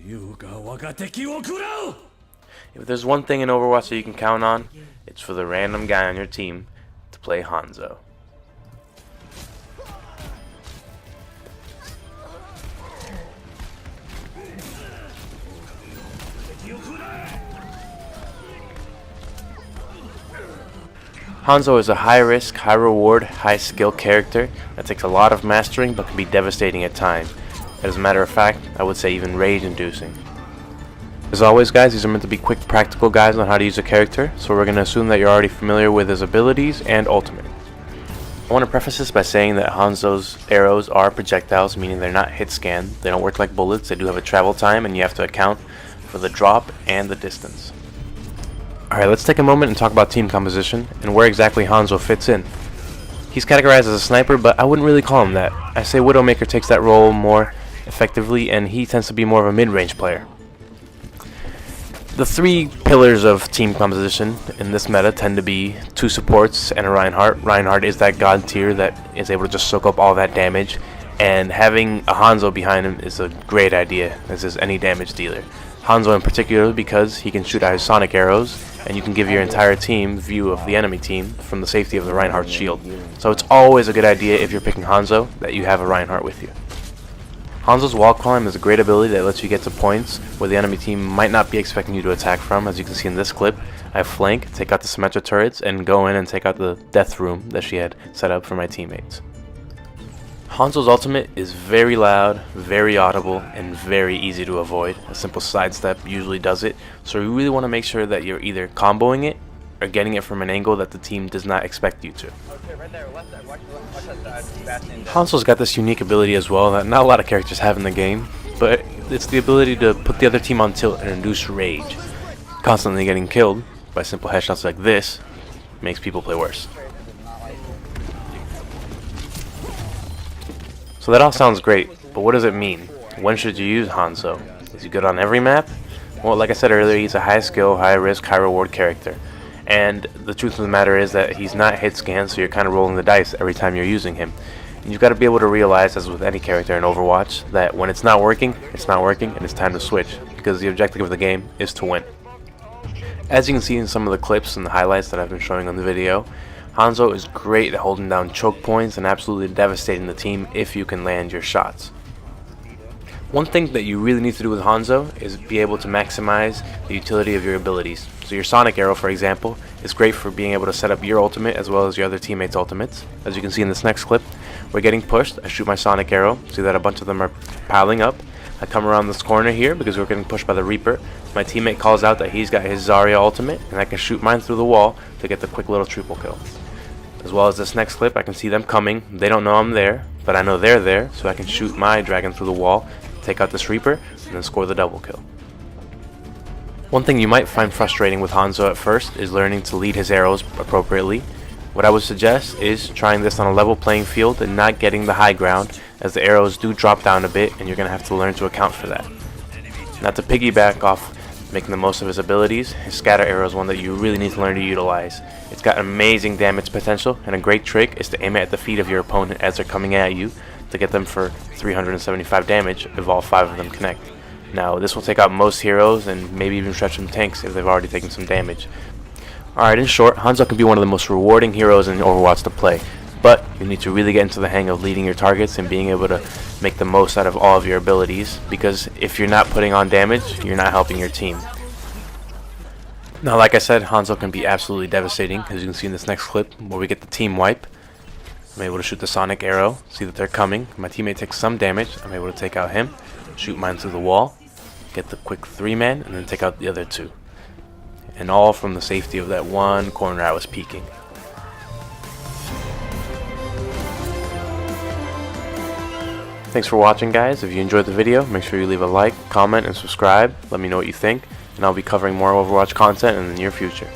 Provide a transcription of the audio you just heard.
If there's one thing in Overwatch that you can count on, it's for the random guy on your team to play Hanzo. Hanzo is a high-risk, high-reward, high-skill character that takes a lot of mastering but can be devastating at times. As a matter of fact, I would say even rage-inducing. As always guys, these are meant to be quick practical guides on how to use a character, so we're going to assume that you're already familiar with his abilities and ultimate. I want to preface this by saying that Hanzo's arrows are projectiles, meaning they're not hit scan, they don't work like bullets, they do have a travel time and you have to account for the drop and the distance. Alright, let's take a moment and talk about team composition and where exactly Hanzo fits in. He's categorized as a sniper, but I wouldn't really call him that. I say Widowmaker takes that role more effectively and he tends to be more of a mid-range player. The three pillars of team composition in this meta tend to be two supports and a Reinhardt. Reinhardt is that god tier that is able to just soak up all that damage, and having a Hanzo behind him is a great idea, as is any damage dealer. Hanzo in particular because he can shoot out his sonic arrows and you can give your entire team view of the enemy team from the safety of the Reinhardt shield. So it's always a good idea if you're picking Hanzo that you have a Reinhardt with you. Hanzo's wall climb is a great ability that lets you get to points where the enemy team might not be expecting you to attack from. As you can see in this clip, I flank, take out the Symmetra turrets, and go in and take out the death room that she had set up for my teammates. Hanzo's ultimate is very loud, very audible, and very easy to avoid. A simple sidestep usually does it, so you really want to make sure that you're either comboing it or getting it from an angle that the team does not expect you to. Hanzo's got this unique ability as well that not a lot of characters have in the game, but it's the ability to put the other team on tilt and induce rage. Constantly getting killed by simple headshots like this makes people play worse. So that all sounds great, but what does it mean? When should you use Hanzo? Is he good on every map? Well, like I said earlier, he's a high skill, high risk, high reward character. And the truth of the matter is that he's not hit scan, so you're kind of rolling the dice every time you're using him. And you've got to be able to realize, as with any character in Overwatch, that when it's not working, and it's time to switch, because the objective of the game is to win. As you can see in some of the clips and the highlights that I've been showing on the video, Hanzo is great at holding down choke points and absolutely devastating the team if you can land your shots. One thing that you really need to do with Hanzo is be able to maximize the utility of your abilities. So your Sonic Arrow, for example, is great for being able to set up your ultimate as well as your other teammates' ultimates. As you can see in this next clip, we're getting pushed. I shoot my Sonic Arrow, see that a bunch of them are piling up. I come around this corner here because we're getting pushed by the Reaper. My teammate calls out that he's got his Zarya ultimate, and I can shoot mine through the wall to get the quick little triple kill. As well as this next clip, I can see them coming. They don't know I'm there, but I know they're there, so I can shoot my dragon through the wall, take out this Reaper, and then score the double kill. One thing you might find frustrating with Hanzo at first is learning to lead his arrows appropriately. What I would suggest is trying this on a level playing field and not getting the high ground, as the arrows do drop down a bit and you're going to have to learn to account for that. Now, to piggyback off making the most of his abilities, his scatter arrow is one that you really need to learn to utilize. It's got amazing damage potential, and a great trick is to aim it at the feet of your opponent as they're coming at you to get them for 375 damage if all 5 of them connect. Now, this will take out most heroes and maybe even stretch some tanks if they've already taken some damage. Alright, in short, Hanzo can be one of the most rewarding heroes in Overwatch to play, but you need to really get into the hang of leading your targets and being able to make the most out of all of your abilities, because if you're not putting on damage, you're not helping your team. Now, like I said, Hanzo can be absolutely devastating, as you can see in this next clip where we get the team wipe. I'm able to shoot the Sonic Arrow, see that they're coming. My teammate takes some damage. I'm able to take out him, shoot mine through the wall, get the quick 3-man, and then take out the other 2. And all from the safety of that one corner I was peeking. Thanks for watching, guys. If you enjoyed the video, make sure you leave a like, comment, and subscribe. Let me know what you think, and I'll be covering more Overwatch content in the near future.